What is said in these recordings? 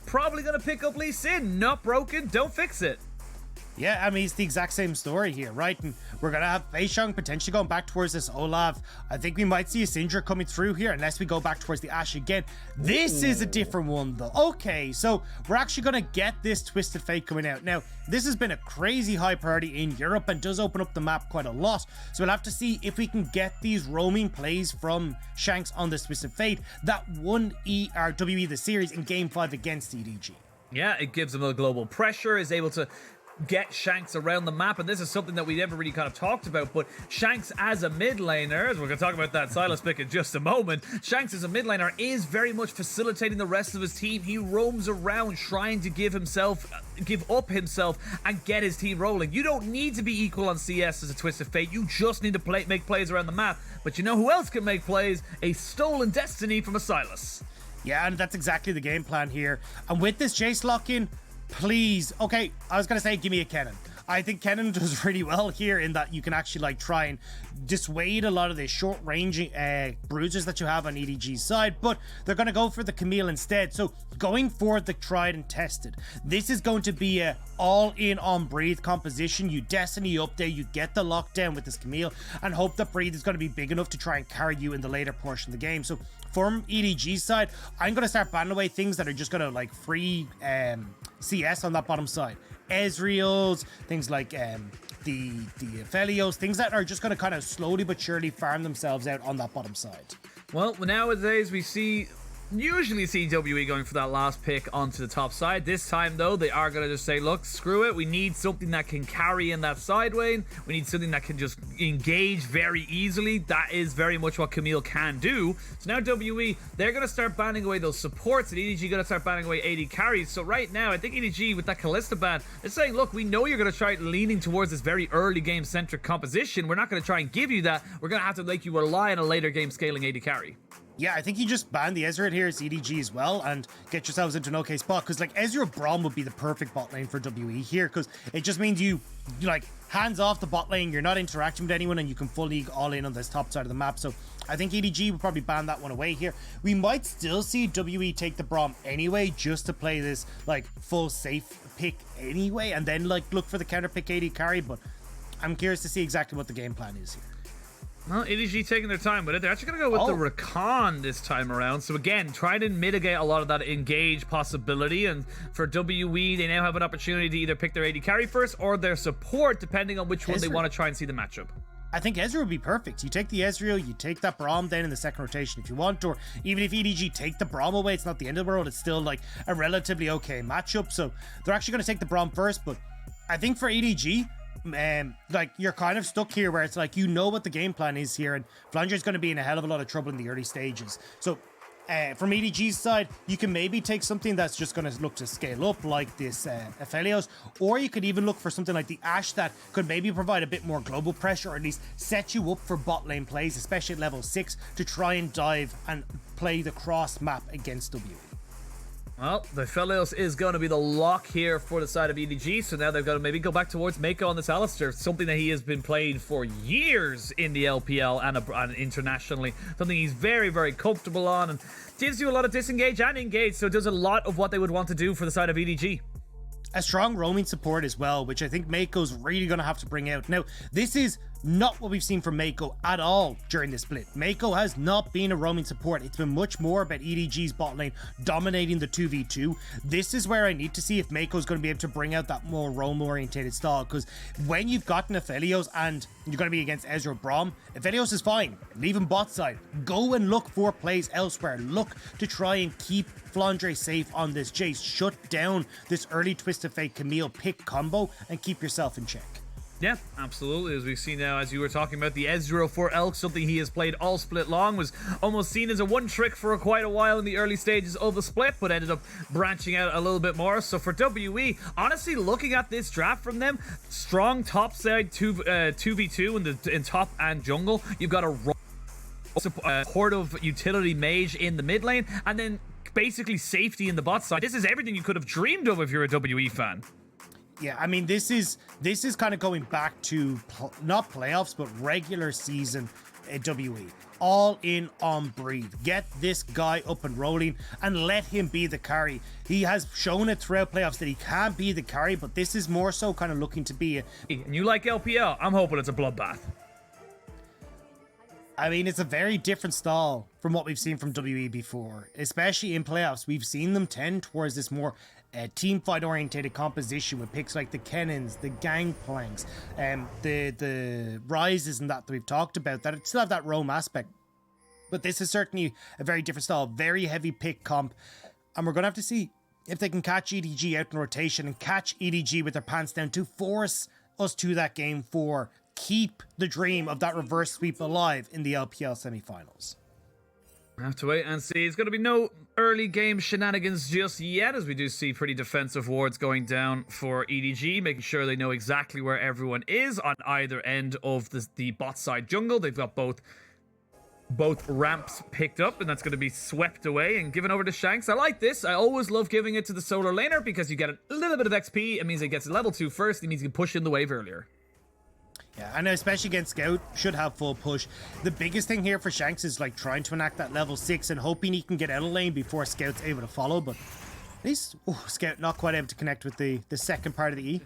probably going to pick up Lee Sin. Not broken, don't fix it. Yeah, I mean, it's the exact same story here, right? And we're going to have Beishang potentially going back towards this Olaf. I think we might see a Syndra coming through here unless we go back towards the Ashe again. This is a different one, though. Okay, so we're actually going to get this Twisted Fate coming out. Now, this has been a crazy high priority in Europe and does open up the map quite a lot. So we'll have to see if we can get these roaming plays from Shanks on this Twisted Fate that won WE the series in Game 5 against EDG. Yeah, it gives them a global pressure, is able to get Shanks around the map, and this is something that we never really kind of talked about, but Shanks as a mid laner, as we're going to talk about that Sylas pick in just a moment, Shanks as a mid laner is very much facilitating the rest of his team. He roams around trying to give up himself and get his team rolling. You don't need to be equal on CS as a Twisted Fate, you just need to make plays around the map. But you know who else can make plays? A stolen destiny from a Sylas. Yeah, and that's exactly the game plan here. And with this Jayce lock-in, please. Okay, I was going to say, give me a Kennen. I think Kennen does really well here in that you can actually like try and dissuade a lot of the short-range bruisers that you have on EDG's side, but they're going to go for the Camille instead. So going for the tried and tested. This is going to be a all-in on Breathe composition. You Destiny up there, you get the lockdown with this Camille, and hope that Breathe is going to be big enough to try and carry you in the later portion of the game. So from EDG's side, I'm going to start banning away things that are just going to like free CS on that bottom side. Ezreals, things like the Aphelios, things that are just going to kind of slowly but surely farm themselves out on that bottom side. Well, nowadays we usually see WE going for that last pick onto the top side. This time, though, they are going to just say, look, screw it. We need something that can carry in that side lane. We need something that can just engage very easily. That is very much what Camille can do. So now WE, they're going to start banning away those supports, and EDG going to start banning away AD carries. So right now, I think EDG, with that Kalista ban, is saying, look, we know you're going to try leaning towards this very early game-centric composition. We're not going to try and give you that. We're going to have to make you rely on a later game scaling AD carry. Yeah, I think you just ban the Ezreal here as EDG as well and get yourselves into an okay spot, because like Ezreal Braum would be the perfect bot lane for WE here, because it just means you like hands off the bot lane, you're not interacting with anyone, and you can fully all in on this top side of the map. So I think EDG would probably ban that one away here. We might still see WE take the Braum anyway, just to play this like full safe pick anyway, and then like look for the counter pick AD carry, but I'm curious to see exactly what the game plan is here. Well, EDG taking their time with it. They're actually going to go with the Rakan this time around. So again, trying to mitigate a lot of that engage possibility. And for WE, they now have an opportunity to either pick their AD carry first or their support, depending on which one they want to try and see the matchup. I think Ezreal would be perfect. You take the Ezreal, you take that Braum then in the second rotation if you want, or even if EDG take the Braum away, it's not the end of the world. It's still like a relatively okay matchup. So they're actually going to take the Braum first, but I think for EDG, like you're kind of stuck here where it's like you know what the game plan is here, and Flandre is going to be in a hell of a lot of trouble in the early stages. So from EDG's side, you can maybe take something that's just going to look to scale up like this Aphelios, or you could even look for something like the Ashe that could maybe provide a bit more global pressure, or at least set you up for bot lane plays, especially at level 6, to try and dive and play the cross map against WE. Well, the Aphelios is going to be the lock here for the side of EDG, so now they've got to maybe go back towards Meiko on this Alistar, something that he has been playing for years in the LPL and internationally, something he's very, very comfortable on, and gives you a lot of disengage and engage, so it does a lot of what they would want to do for the side of EDG. A strong roaming support as well, which I think Meiko's really going to have to bring out. Now, this is not what we've seen from Meiko at all during this split. Meiko has not been a roaming support. It's been much more about EDG's bot lane dominating the 2v2. This is where I need to see if Meiko's going to be able to bring out that more roam-orientated style, because when you've gotten Aphelios and you're going to be against Ezreal Braum, Aphelios is fine. Leave him bot side. Go and look for plays elsewhere. Look to try and keep Flandre safe on this Jayce. Shut down this early Twisted Fate Camille pick combo and keep yourself in check. Yeah, absolutely. As we see now, as you were talking about, the Ezreal for Elk, something he has played all split long, was almost seen as a one trick for quite a while in the early stages of the split, but ended up branching out a little bit more. So for WE, honestly, looking at this draft from them, strong top side 2v2 in top and jungle. You've got a horde of utility mage in the mid lane, and then basically safety in the bot side. This is everything you could have dreamed of if you're a WE fan. Yeah, I mean, this is kind of going back to not playoffs, but regular season at WE. all in on Breathe. Get this guy up and rolling and let him be the carry. He has shown it throughout playoffs that he can be the carry, but this is more so kind of looking to be a... And you like LPL? I'm hoping it's a bloodbath. I mean, it's a very different style from what we've seen from WE before, especially in playoffs. We've seen them tend towards this more team fight oriented composition with picks like the Kennons, the Gangplanks, the Rises and that we've talked about, that it still have that roam aspect. But this is certainly a very different style, very heavy pick comp, and we're going to have to see if they can catch EDG out in rotation and catch EDG with their pants down to force us to that game 4. Keep the dream of that reverse sweep alive in the LPL semifinals. We have to wait and see. It's going to be no early game shenanigans just yet, as we do see pretty defensive wards going down for EDG, making sure they know exactly where everyone is on either end of the bot side jungle. They've got both ramps picked up, and that's going to be swept away and given over to Shanks. I like this. I always love giving it to the solo laner because you get a little bit of XP. It means it gets level 2 first. It means you can push in the wave earlier. Yeah, and especially against Scout, should have full push. The biggest thing here for Shanks is like trying to enact that level 6 and hoping he can get out of lane before Scout's able to follow, but at least Scout not quite able to connect with the second part of the E.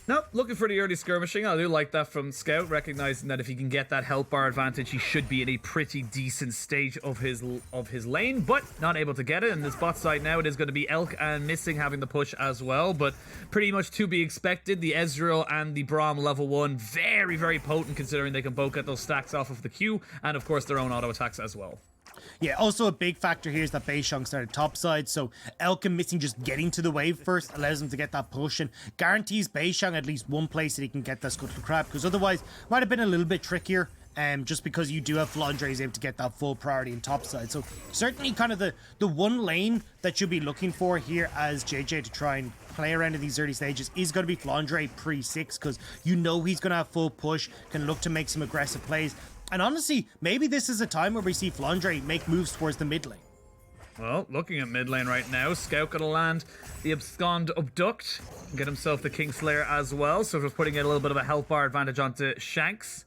Nope, looking for the early skirmishing. I do like that from Scout, recognizing that if he can get that health bar advantage, he should be in a pretty decent stage of his lane, but not able to get it. And this bot side now, it is going to be Elk and Missing having the push as well, but pretty much to be expected. The Ezreal and the Braum level 1, very, very potent considering they can both get those stacks off of the Q, and of course their own auto attacks as well. Yeah, also a big factor here is that Beishang started topside, so Elk and Missing just getting to the wave first allows him to get that push and guarantees Beishang at least one place that he can get that Scuttle Crab, because otherwise might have been a little bit trickier, just because you do have Flandre is able to get that full priority in topside. So certainly kind of the one lane that you'll be looking for here as Jiejie to try and play around in these early stages is going to be Flandre pre-6, because you know he's going to have full push, can look to make some aggressive plays. And honestly, maybe this is a time where we see Flandre make moves towards the mid lane. Well, looking at mid lane right now, Scout gonna land the Abscond Abduct and get himself the Kingslayer as well, so just putting a little bit of a health bar advantage onto Shanks.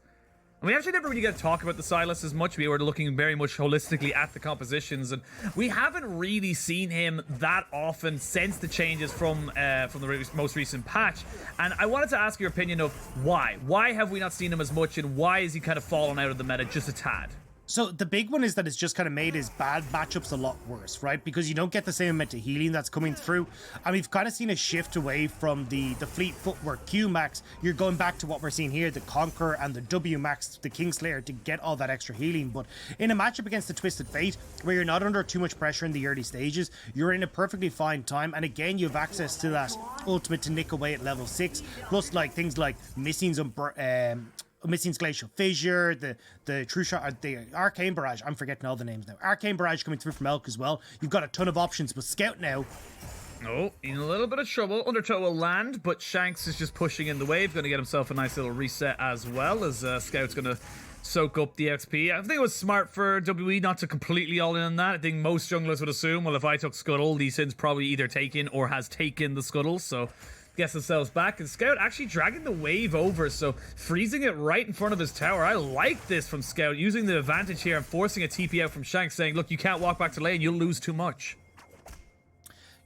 And we actually never really get to talk about the Sylas as much. We were looking very much holistically at the compositions, and we haven't really seen him that often since the changes from the most recent patch. And I wanted to ask your opinion of why. Why have we not seen him as much, and why is he kind of fallen out of the meta just a tad? So the big one is that it's just kind of made his bad matchups a lot worse, right? Because you don't get the same amount of healing that's coming through. And we've kind of seen a shift away from the fleet footwork Q max. You're going back to what we're seeing here, the Conqueror and the W max, the Kingslayer, to get all that extra healing. But in a matchup against the Twisted Fate, where you're not under too much pressure in the early stages, you're in a perfectly fine time. And again, you have access to that ultimate to nick away at level 6. Plus like things like Missing's Glacial Fissure, the True Shot, the Arcane Barrage. I'm forgetting all the names now. Arcane Barrage coming through from Elk as well. You've got a ton of options, but Scout now. Oh, in a little bit of trouble. Undertow will land, but Shanks is just pushing in the wave. Going to get himself a nice little reset as well, as Scout's going to soak up the XP. I think it was smart for WE not to completely all in on that. I think most junglers would assume, well, if I took Scuttle, Lee Sin's probably either taken or has taken the Scuttle, so gets themselves back, and Scout actually dragging the wave over, so freezing it right in front of his tower. I like this from Scout, using the advantage here and forcing a TP out from Shanks, saying, look, you can't walk back to lane, you'll lose too much.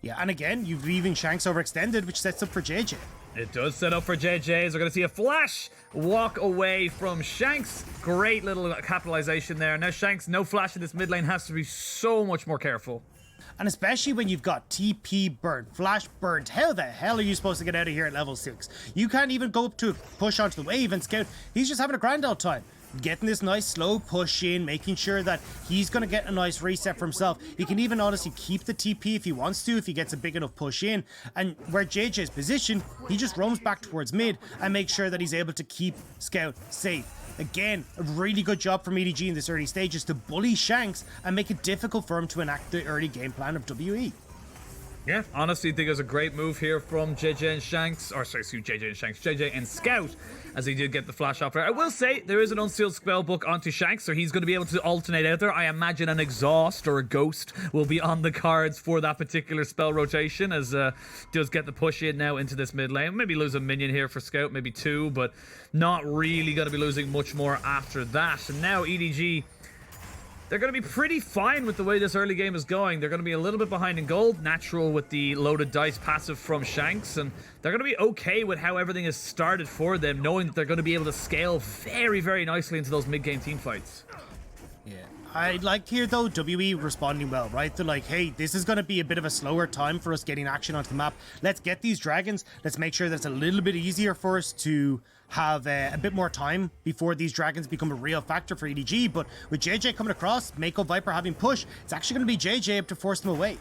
Yeah, and again, you've leaving Shanks overextended, which sets up for Jiejie. It does set up for Jiejie, as we're going to see a flash walk away from Shanks. Great little capitalization there. Now Shanks, no flash in this mid lane, has to be so much more careful. And especially when you've got TP burnt, flash burnt, how the hell are you supposed to get out of here at level 6? You can't even go up to a push onto the wave, and Scout, he's just having a grand old time. Getting this nice slow push in, making sure that he's going to get a nice reset for himself. He can even honestly keep the TP if he wants to, if he gets a big enough push in. And where JJ is positioned, he just roams back towards mid and makes sure that he's able to keep Scout safe. Again, a really good job from EDG in this early stages to bully Shanks and make it difficult for him to enact the early game plan of WE. Yeah, honestly, I think it was a great move here from Jiejie and Shanks. Or, sorry, excuse me, Jiejie and Shanks. Jiejie and Scout, as he did get the flash off there. I will say, there is an unsealed spellbook onto Shanks, so he's going to be able to alternate out there. I imagine an Exhaust or a Ghost will be on the cards for that particular spell rotation, as does get the push in now into this mid lane. Maybe lose a minion here for Scout, maybe 2, but not really going to be losing much more after that. And now EDG... they're going to be pretty fine with the way this early game is going. They're going to be a little bit behind in gold, natural with the loaded dice passive from Shanks, and they're going to be okay with how everything is started for them, knowing that they're going to be able to scale very, very nicely into those mid-game team fights. Yeah. I like here, though, WE responding well, right? They're like, hey, this is going to be a bit of a slower time for us getting action onto the map. Let's get these dragons. Let's make sure that it's a little bit easier for us to have a bit more time before these dragons become a real factor for EDG. But with Jiejie coming across, Meiko Viper having push, it's actually going to be Jiejie up to force them away.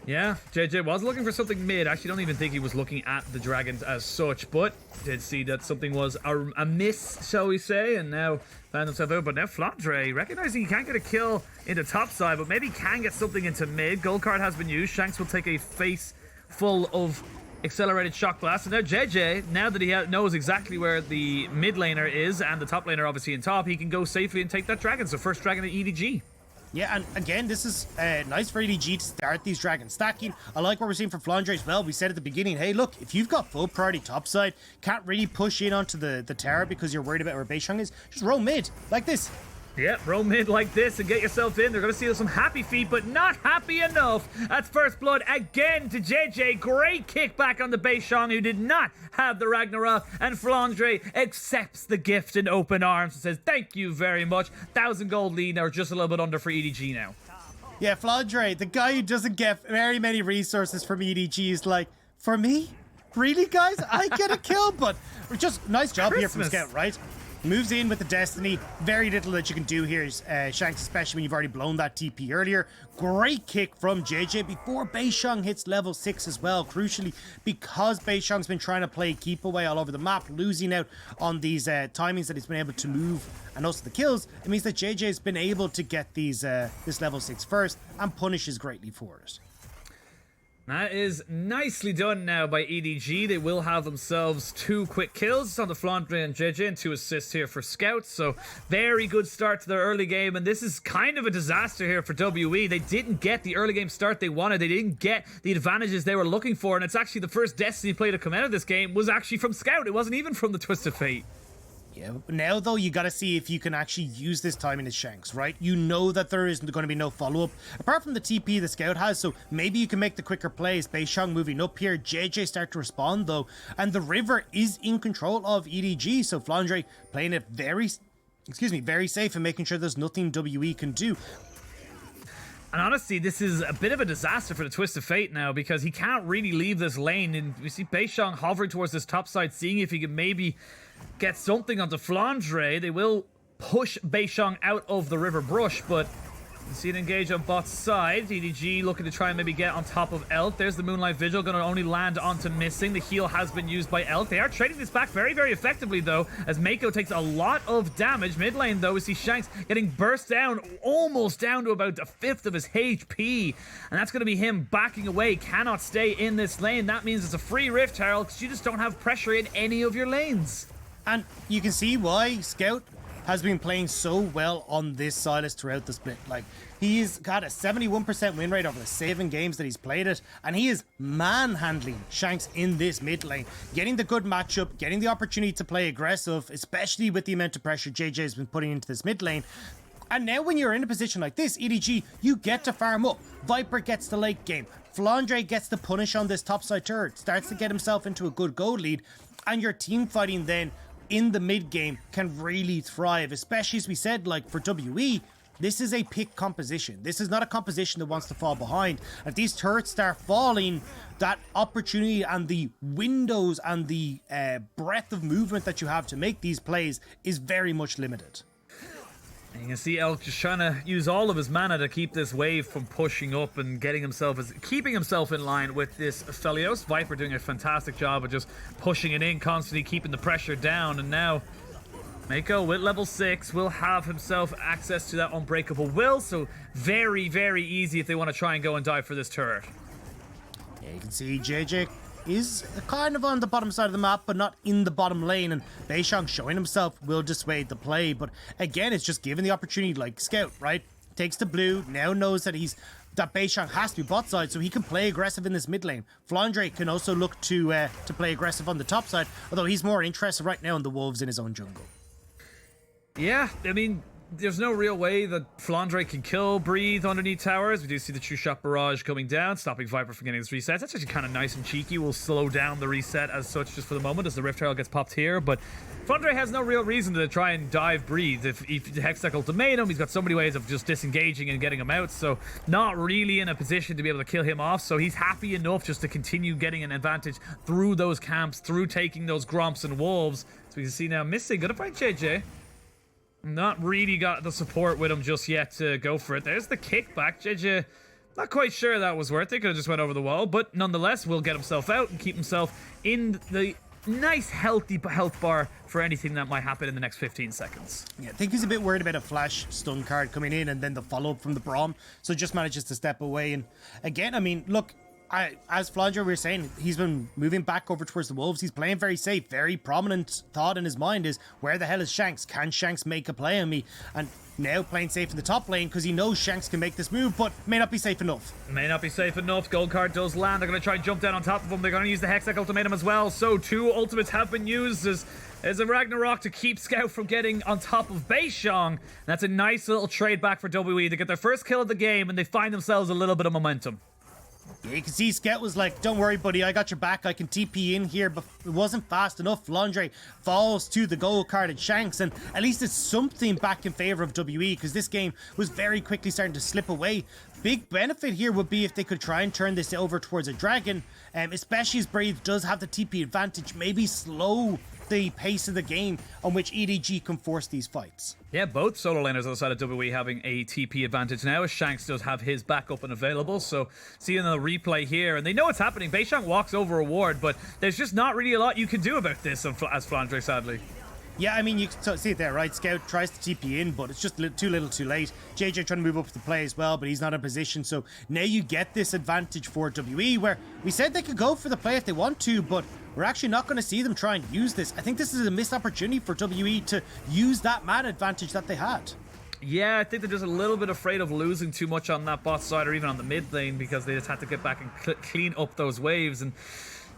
Yeah, Jiejie was looking for something mid. Actually, don't even think he was looking at the dragons as such, but did see that something was a miss, shall we say, and now found himself out. But now Flandre, recognizing he can't get a kill into top side, but maybe can get something into mid. Gold card has been used. Shanks will take a face full of accelerated shock blast, and now Jiejie, now that he knows exactly where the mid laner is and the top laner obviously in top, he can go safely and take that dragon. So first dragon at EDG. Yeah, and again, this is nice for EDG to start these dragons stacking. I like what we're seeing from Flandre as well. We said at the beginning, hey, look, if you've got full priority topside, can't really push in onto the tower because you're worried about where Beishang is, just roam mid, like this. Yeah, roam mid like this and get yourself in. They're going to see some happy feet, but not happy enough. That's first blood again to Jiejie. Great kickback on the Beishang, who did not have the Ragnarok. And Flandre accepts the gift in open arms and says, thank you very much. 1,000 gold lead now, just a little bit under for EDG now. Yeah, Flandre, the guy who doesn't get very many resources from EDG is like, for me? Really, guys? I get a kill, but just nice job here from Scout, right? Moves in with the Destiny. Very little that you can do here, Shanks, especially when you've already blown that TP earlier. Great kick from Jiejie before Beishang hits level 6 as well. Crucially, because Beishang's been trying to play keep away all over the map, losing out on these timings that he's been able to move and also the kills, it means that Jiejie has been able to get these this level 6 first and punishes greatly for it. That is nicely done now by EDG. They will have themselves 2 quick kills on the Flandre and Jiejie and 2 assists here for Scouts. So very good start to their early game. And this is kind of a disaster here for WE. They didn't get the early game start they wanted. They didn't get the advantages they were looking for. And it's actually the first Destiny play to come out of this game was actually from Scout. It wasn't even from the Twist of Fate. Yeah, now though, you got to see if you can actually use this timing as Shanks, right? You know that there isn't going to be no follow-up, apart from the TP the Scout has, so maybe you can make the quicker plays. Beishang moving up here, Jiejie start to respond though, and the river is in control of EDG, so Flandre playing it very safe and making sure there's nothing WE can do. And honestly, this is a bit of a disaster for the Twist of Fate now, because he can't really leave this lane, and we see Beishang hovering towards this top side, seeing if he can maybe get something onto Flandre. They will push Beishang out of the river brush, but you see it engage on bot side. EDG looking to try and maybe get on top of Elk. There's the Moonlight Vigil, going to only land onto missing. The heal has been used by Elk. They are trading this back very, very effectively, though, as Meiko takes a lot of damage. Mid lane, though, we see Shanks getting burst down, almost down to about a fifth of his HP. And that's going to be him backing away, cannot stay in this lane. That means it's a free Rift Herald, because you just don't have pressure in any of your lanes. And you can see why Scout has been playing so well on this Sylas throughout the split. Like, he's got a 71% win rate over the 7 games that he's played it, and he is manhandling Shanks in this mid lane, getting the good matchup, getting the opportunity to play aggressive, especially with the amount of pressure JJ has been putting into this mid lane. And now when you're in a position like this, EDG, you get to farm up. Viper gets the late game. Flandre gets the punish on this topside turret, starts to get himself into a good gold lead, and your team fighting then in the mid game can really thrive, especially as we said, like for WE, this is a pick composition. This is not a composition that wants to fall behind. If these turrets start falling, that opportunity and the windows and the breadth of movement that you have to make these plays is very much limited. And you can see Elk just trying to use all of his mana to keep this wave from pushing up and keeping himself in line with this Aphelios. Viper doing a fantastic job of just pushing it in, constantly keeping the pressure down. And now Meiko with level 6 will have himself access to that unbreakable will. So very, very easy if they want to try and go and dive for this turret. Yeah, you can see Jiejie is kind of on the bottom side of the map, but not in the bottom lane, and Beishang showing himself will dissuade the play, but again, it's just given the opportunity, like Scout, right? Takes the blue, now knows that Beishang has to be bot side, so he can play aggressive in this mid lane. Flandre can also look to play aggressive on the top side, although he's more interested right now in the wolves in his own jungle. Yeah, I mean, there's no real way that Flandre can breathe underneath towers. We do see the True Shot Barrage coming down, stopping Viper from getting his reset. That's actually kind of nice and cheeky. We'll slow down the reset as such just for the moment as the Rift Herald gets popped here, but Flandre has no real reason to try and dive breathe. If the Hextech ultimatum, he's got so many ways of just disengaging and getting him out, so not really in a position to be able to kill him off, so he's happy enough just to continue getting an advantage through those camps, through taking those Gromps and Wolves. So we can see now missing. Gonna find Jiejie. Not really got the support with him just yet to go for it. There's the kickback. Jiejie, not quite sure that was worth it. Could have just went over the wall, but nonetheless, will get himself out and keep himself in the nice, healthy health bar for anything that might happen in the next 15 seconds. Yeah, I think he's a bit worried about a flash stun card coming in and then the follow-up from the Braum, so just manages to step away. And again, I mean, look, as Flandre, we were saying, he's been moving back over towards the wolves. He's playing very safe. Very prominent thought in his mind is, where the hell is Shanks? Can Shanks make a play on me? And now playing safe in the top lane because he knows Shanks can make this move, but may not be safe enough. May not be safe enough. Gold card does land. They're going to try and jump down on top of him. They're going to use the Hextech ultimatum as well. So 2 ultimates have been used as a Ragnarok to keep Scout from getting on top of Beishang. That's a nice little trade back for WE. They get their first kill of the game and they find themselves a little bit of momentum. Yeah, you can see Scout was like, don't worry, buddy, I got your back. I can TP in here, but it wasn't fast enough. Flandre falls to the gold card at Shanks, and at least it's something back in favor of WE, because this game was very quickly starting to slip away. Big benefit here would be if they could try and turn this over towards a dragon, especially as Brave does have the TP advantage, maybe slow the pace of the game on which EDG can force these fights. Yeah, both solo laners on the side of WE having a TP advantage now, as Shanks does have his backup and available. So seeing the replay here, and they know what's happening. Beishang walks over a ward, but there's just not really a lot you can do about this as Flandre, sadly. Yeah, I mean, you can see it there, right? Scout tries to TP in, but it's just too little too late. Jiejie trying to move up the play as well, but he's not in position. So now you get this advantage for WE, where we said they could go for the play if they want to, but we're actually not going to see them try and use this. I think this is a missed opportunity for WE to use that man advantage that they had. Yeah, I think they're just a little bit afraid of losing too much on that bot side or even on the mid lane, because they just had to get back and clean up those waves. And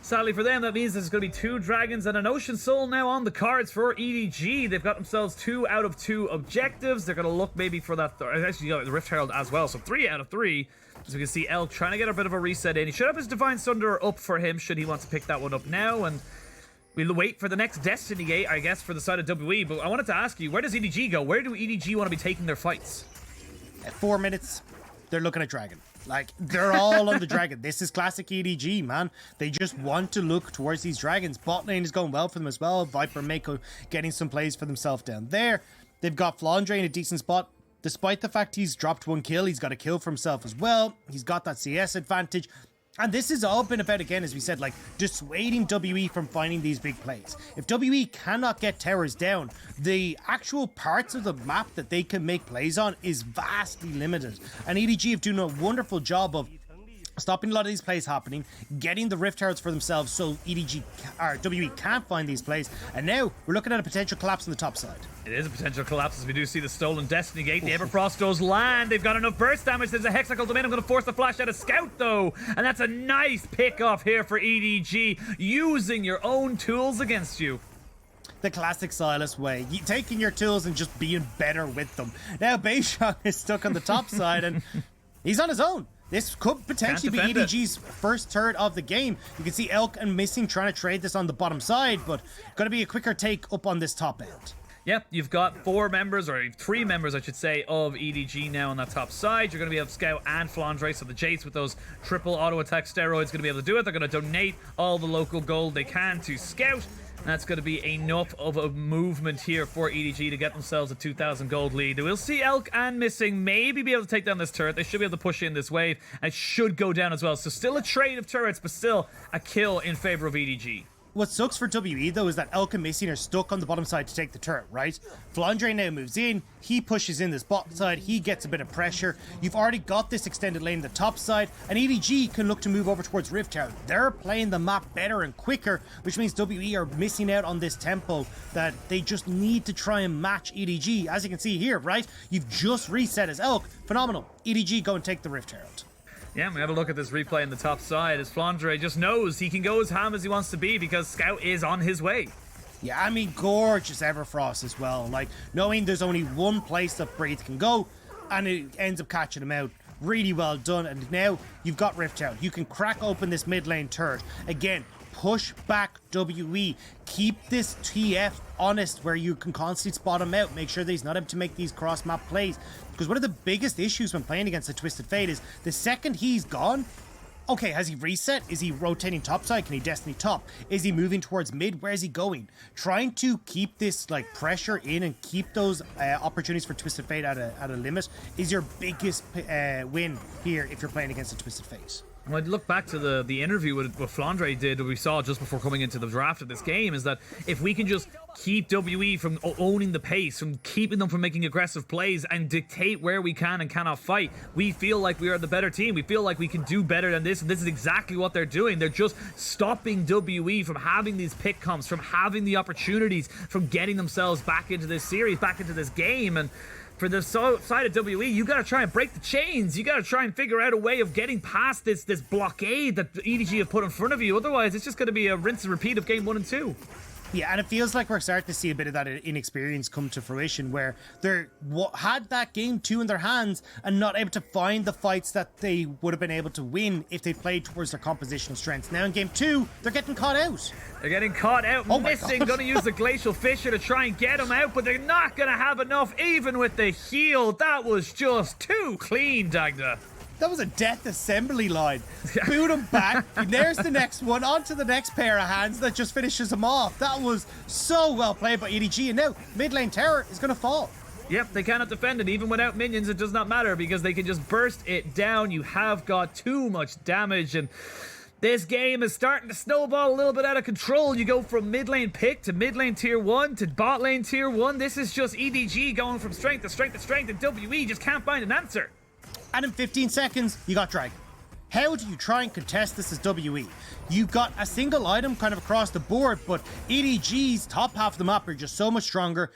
sadly for them, that means there's going to be 2 dragons and an Ocean Soul now on the cards for EDG. They've got themselves 2 out of 2 objectives. They're going to look maybe for that. Actually, the Rift Herald as well. So 3 out of 3. As we can see, Elk trying to get a bit of a reset in. He should have his Divine Sunder up for him, should he want to pick that one up now. And we'll wait for the next Destiny Gate, I guess, for the side of WE. But I wanted to ask you, where does EDG go? Where do EDG want to be taking their fights? At 4 minutes, they're looking at Dragon. Like, they're all on the Dragon. This is classic EDG, man. They just want to look towards these Dragons. Bot lane is going well for them as well. Viper and Meiko getting some plays for themselves down there. They've got Flandre in a decent spot. Despite the fact he's dropped 1 kill, he's got a kill for himself as well. He's got that CS advantage. And this has all been about, again, as we said, like, dissuading WE from finding these big plays. If WE cannot get towers down, the actual parts of the map that they can make plays on is vastly limited. And EDG have done a wonderful job of stopping a lot of these plays happening, getting the Rift Heralds for themselves so WE can't find these plays, and now we're looking at a potential collapse on the top side. It is a potential collapse as we do see the stolen Destiny Gate. The Everfrost does land. They've got enough burst damage. There's a Hextech ultimatum going to force the flash out of Scout though, and that's a nice pick off here for EDG, using your own tools against you. The classic Sylas way, taking your tools and just being better with them. Now Beishang is stuck on the top side and he's on his own. This could potentially be EDG's first turret of the game. You can see Elk and Missing trying to trade this on the bottom side, but going to be a quicker take up on this top end. Yep, you've got 4 members, or 3 members, I should say, of EDG now on that top side. You're going to be able to Scout and Flandre, so the Jayce with those triple auto attack steroids going to be able to do it. They're going to donate all the local gold they can to Scout. That's going to be enough of a movement here for EDG to get themselves a 2,000 gold lead. We'll see Elk and Missing maybe be able to take down this turret. They should be able to push in this wave, and it should go down as well. So still a trade of turrets, but still a kill in favor of EDG. what sucks for WE though is that Elk and Missing are stuck on the bottom side to take the turret, right? Flandre now moves in, he pushes in this bot side, he gets a bit of pressure. You've already got this extended lane on the top side, and EDG can look to move over towards Rift Tower. They're playing the map better and quicker, which means WE are missing out on this tempo that they just need to try and match EDG. As you can see here, right? You've just reset as Elk. Phenomenal. EDG go and take the Rift Tower out. Yeah, we have a look at this replay on the top side as Flandre just knows he can go as ham as he wants to be because Scout is on his way. Yeah, I mean, gorgeous Everfrost as well. Like, knowing there's only one place that Breathe can go, and it ends up catching him out. Really well done. And now you've got Rift out. You can crack open this mid lane turret. Again, push back WE. Keep this TF honest where you can constantly spot him out. Make sure that he's not able to make these cross-map plays. Because one of the biggest issues when playing against a Twisted Fate is the second he's gone, okay, has he reset? Is he rotating topside? Can he Destiny top? Is he moving towards mid? Where is he going? Trying to keep this like pressure in and keep those opportunities for Twisted Fate at a limit is your biggest win here if you're playing against a Twisted Fate. When I look back to the interview what Flandre did, what we saw just before coming into the draft of this game, is that if we can just keep WE from owning the pace, from keeping them from making aggressive plays and dictate where we can and cannot fight, we feel like we are the better team. We feel like we can do better than this, and this is exactly what they're doing. They're just stopping WE from having these pick comps, from having the opportunities, from getting themselves back into this series, back into this game. And for the side of WE, you got to try and break the chains. You got to try and figure out a way of getting past this blockade that EDG have put in front of you. Otherwise, it's just going to be a rinse and repeat of game 1 and 2. Yeah, and it feels like we're starting to see a bit of that inexperience come to fruition where they had that game 2 in their hands and not able to find the fights that they would have been able to win if they played towards their compositional strengths. Now in game 2, they're getting caught out. They're getting caught out, missing, going to use the Glacial Fissure to try and get them out, but they're not going to have enough even with the heal. That was just too clean, Dagda. That was a death assembly line. Boot him back. There's the next one. On to the next pair of hands that just finishes him off. That was so well played by EDG. And now mid lane tower is going to fall. Yep, they cannot defend it. Even without minions, it does not matter because they can just burst it down. You have got too much damage, and this game is starting to snowball a little bit out of control. You go from mid lane pick to mid lane tier 1 to bot lane tier 1. This is just EDG going from strength to strength to strength, and WE just can't find an answer. And in 15 seconds, you got Dragon. How do you try and contest this as WE? You got a single item kind of across the board, but EDG's top half of the map are just so much stronger.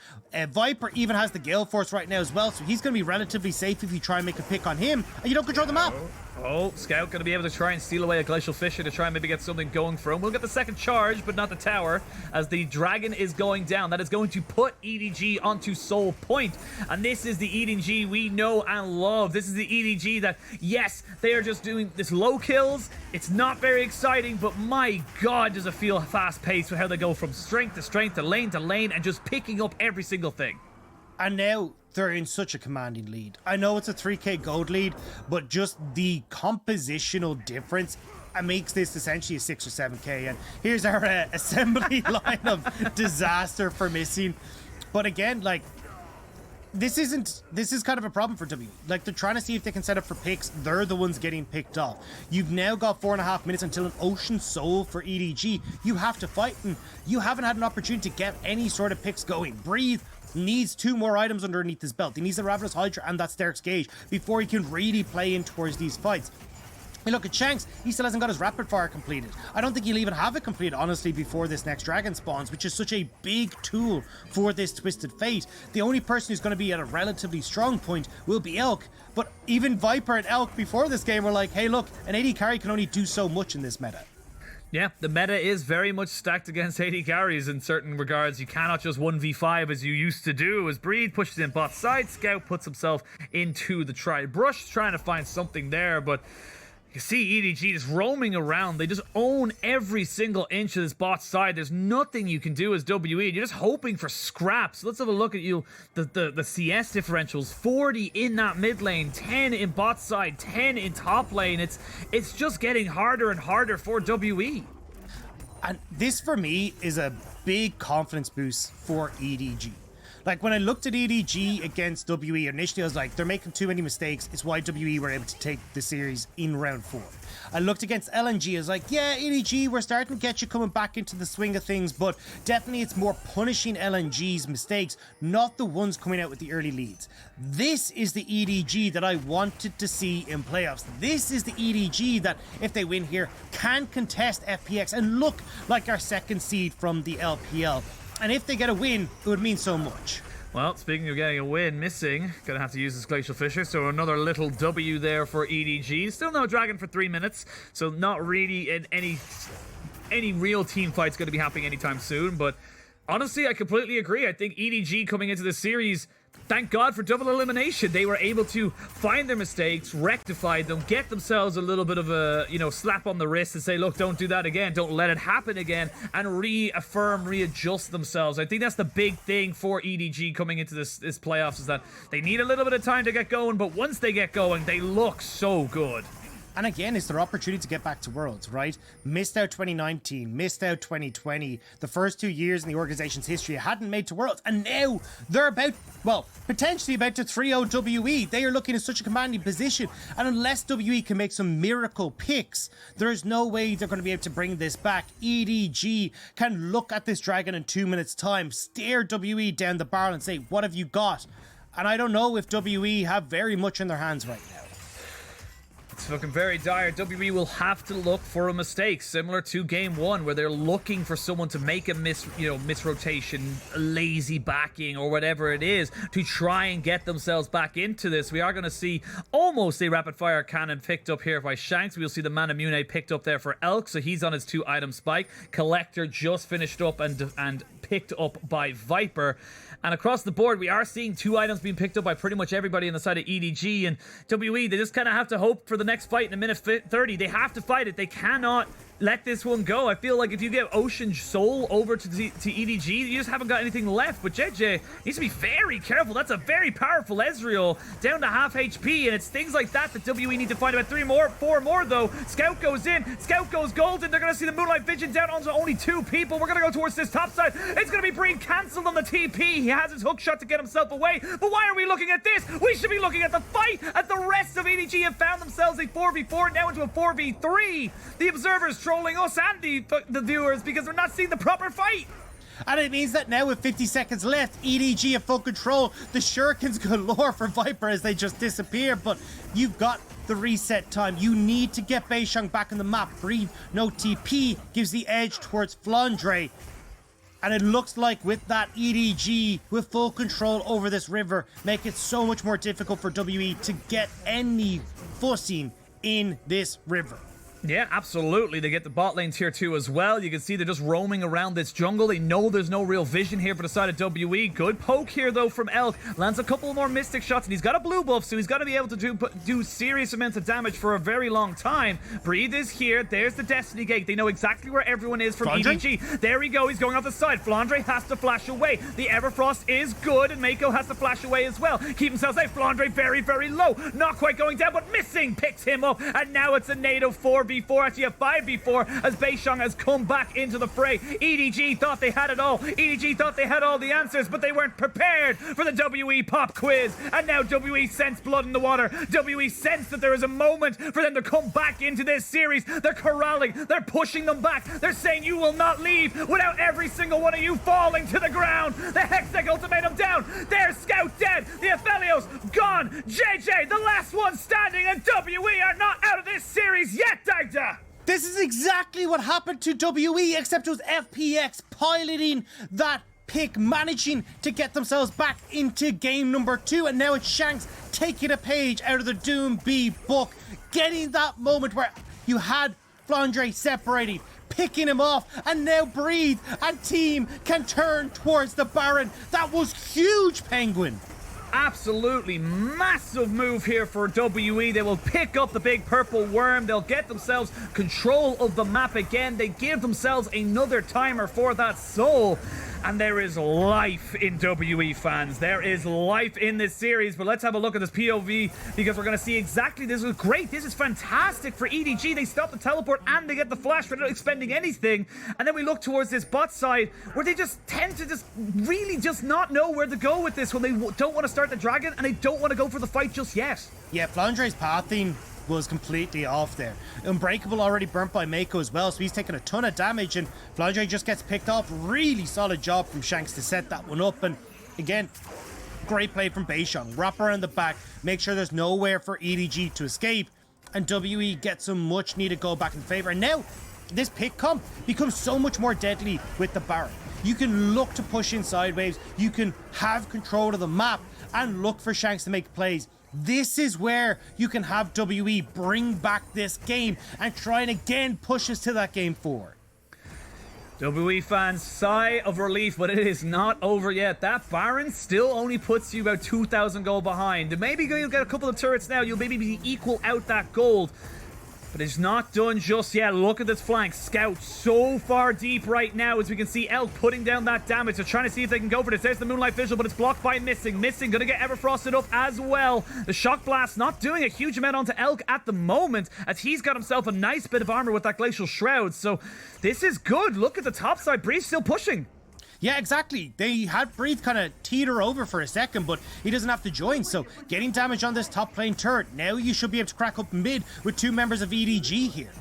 Viper even has the Gale Force right now as well, so he's going to be relatively safe if you try and make a pick on him, and you don't control the map. Oh, Scout going to be able to try and steal away a Glacial Fissure to try and maybe get something going for him. We'll get the second charge, but not the tower, as the Dragon is going down. That is going to put EDG onto Soul Point. And this is the EDG we know and love. This is the EDG that, yes, they are just doing this low kills. It's not very exciting, but my God, does it feel fast-paced with how they go from strength to lane, and just picking up every single thing. And now they're in such a commanding lead. I know it's a 3k gold lead, but just the compositional difference makes this essentially a 6 or 7k. And here's our assembly line of disaster for missing. But again, like, this is kind of a problem for W. Like, they're trying to see if they can set up for picks. They're the ones getting picked off. You've now got 4.5 minutes until an Ocean Soul for EDG. You have to fight, and you haven't had an opportunity to get any sort of picks going. Breathe needs 2 more items underneath his belt. He needs the Ravenous Hydra and that Sterk's Gauge before he can really play in towards these fights. I look at Shanks, he still hasn't got his rapid fire completed. I don't think he'll even have it completed, honestly, before this next dragon spawns, which is such a big tool for this Twisted Fate. The only person who's going to be at a relatively strong point will be Elk, but even Viper and Elk before this game were like, hey look, an AD carry can only do so much in this meta. Yeah, the meta is very much stacked against AD carries in certain regards. You cannot just 1v5 as you used to do. As Breed pushes in bot side, Scout puts himself into the brush, trying to find something there, but you see EDG just roaming around. They just own every single inch of this bot side. There's nothing you can do as WE. You're just hoping for scraps. Let's have a look at the CS differentials. 40 in that mid lane, 10 in bot side, 10 in top lane. It's just getting harder and harder for WE. And this, for me, is a big confidence boost for EDG. Like, when I looked at EDG against WE, initially I was like, they're making too many mistakes. It's why WE were able to take the series in round 4. I looked against LNG, I was like, yeah, EDG, we're starting to get you coming back into the swing of things, but definitely it's more punishing LNG's mistakes, not the ones coming out with the early leads. This is the EDG that I wanted to see in playoffs. This is the EDG that, if they win here, can contest FPX and look like our second seed from the LPL. And if they get a win, it would mean so much. Well, speaking of getting a win, missing, gonna have to use this Glacial Fissure, so another little W there for EDG. Still no Dragon for 3 minutes, so not really in any real team fight's gonna be happening anytime soon, but honestly, I completely agree. I think EDG coming into this series, thank God for double elimination. They were able to find their mistakes, rectify them, get themselves a little bit of a, slap on the wrist and say, look, don't do that again. Don't let it happen again, and readjust themselves. I think that's the big thing for EDG coming into this playoffs, is that they need a little bit of time to get going, but once they get going, they look so good. And again, it's their opportunity to get back to Worlds, right? Missed out 2019, missed out 2020. The first 2 years in the organization's history hadn't made to Worlds. And now they're potentially about to 3-0 WE. They are looking at such a commanding position. And unless WE can make some miracle picks, there's no way they're going to be able to bring this back. EDG can look at this Dragon in 2 minutes' time, stare WE down the barrel and say, what have you got? And I don't know if WE have very much in their hands right now. It's looking very dire. WE will have to look for a mistake, similar to game 1, where they're looking for someone to make a miss rotation, a lazy backing, or whatever it is, to try and get themselves back into this. We are going to see almost a rapid fire cannon picked up here by Shanks. We'll see the Manamune picked up there for Elk, so he's on his 2-item spike. Collector just finished up and picked up by Viper. And across the board, we are seeing 2 items being picked up by pretty much everybody on the side of EDG. And WE, they just kind of have to hope for the next fight in a minute 30. They have to fight it. They cannot let this one go. I feel like if you get Ocean Soul over to EDG, you just haven't got anything left. But Jiejie needs to be very careful. That's a very powerful Ezreal down to half HP, and it's things like that that WE need to find. About 4 more though. Scout goes in, Scout goes golden. They're gonna see the Moonlight Vision down onto only 2 people. We're gonna go towards this top side. It's gonna be Braum cancelled on the TP. He has his hook shot to get himself away. But why are we looking at this? We should be looking at the fight. At the rest of EDG have found themselves a 4v4, now into a 4v3. The observers trolling us and the viewers because we're not seeing the proper fight. And it means that now with 50 seconds left, EDG have full control. The shurikens galore for Viper as they just disappear, but you've got the reset time. You need to get Beishang back on the map. Breathe, no TP, gives the edge towards Flandre. And it looks like with that, EDG with full control over this river make it so much more difficult for WE to get any footing in this river. Yeah, absolutely. They get the bot lanes here too as well. You can see they're just roaming around this jungle. They know there's no real vision here for the side of WE. Good poke here though from Elk. Lands a couple more Mystic shots and he's got a blue buff, so he's got to be able to do serious amounts of damage for a very long time. Breathe is here. There's the Destiny Gate. They know exactly where everyone is from Flandre? EDG. There we go. He's going off the side. Flandre has to flash away. The Everfrost is good and Meiko has to flash away as well. Keep himself safe. Flandre very, very low. Not quite going down, but missing. Picks him up and now it's a native 4v4. Actually a 5v4 as Beishang has come back into the fray. EDG thought they had it all. EDG thought they had all the answers, but they weren't prepared for the WE pop quiz. And now WE sense blood in the water. WE sense that there is a moment for them to come back into this series. They're corralling. They're pushing them back. They're saying you will not leave without every single one of you falling to the ground. The Hextech ultimatum down. There's Scout dead. The Aphelios gone. Jiejie, the last one standing, and WE are not out of this series yet, Dagda. This is exactly what happened to WE, except it was FPX piloting that pick, managing to get themselves back into game number 2, and now it's Shanks taking a page out of the Doom B book, getting that moment where you had Flandre separating, picking him off, and now Breathe and team can turn towards the Baron. That was huge, Penguin. Absolutely massive move here for WE. They will pick up the big purple worm. They'll get themselves control of the map again. They give themselves another timer for that soul. And there is life in WE, fans. There is life in this series. But let's have a look at this POV, because we're going to see exactly. This is great. This is fantastic for EDG. They stop the teleport and they get the flash without expending anything. And then we look towards this bot side, where they just tend to just really just not know where to go with this when they don't want to start the dragon and they don't want to go for the fight just yet. Yeah, Flandre's pathing was completely off there. Unbreakable already burnt by Meiko as well, so he's taking a ton of damage, and Flandre just gets picked off. Really solid job from Shanks to set that one up, and again, great play from Beishang. Wrap around the back, make sure there's nowhere for EDG to escape, and WE gets some much needed goal back in favor. And now, this pick comp becomes so much more deadly with the Baron. You can look to push in sideways, you can have control of the map, and look for Shanks to make plays. This is where you can have WE bring back this game and try and again push us to that game 4. WE fans, sigh of relief, but it is not over yet. That Baron still only puts you about 2,000 gold behind. Maybe you'll get a couple of turrets now. You'll maybe equal out that gold. But it's not done just yet. Look at this flank. Scout so far deep right now, as we can see Elk putting down that damage. They're trying to see if they can go for this. There's the Moonlight Visual, but it's blocked by Missing. Missing gonna get Everfrosted up as well. The Shock Blast not doing a huge amount onto Elk at the moment, as he's got himself a nice bit of armor with that Glacial Shroud. So this is good. Look at the top side. Breeze still pushing. Yeah, exactly. They had Breathe kind of teeter over for a second, but he doesn't have to join. So getting damage on this top lane turret. Now you should be able to crack up mid with 2 members of EDG here.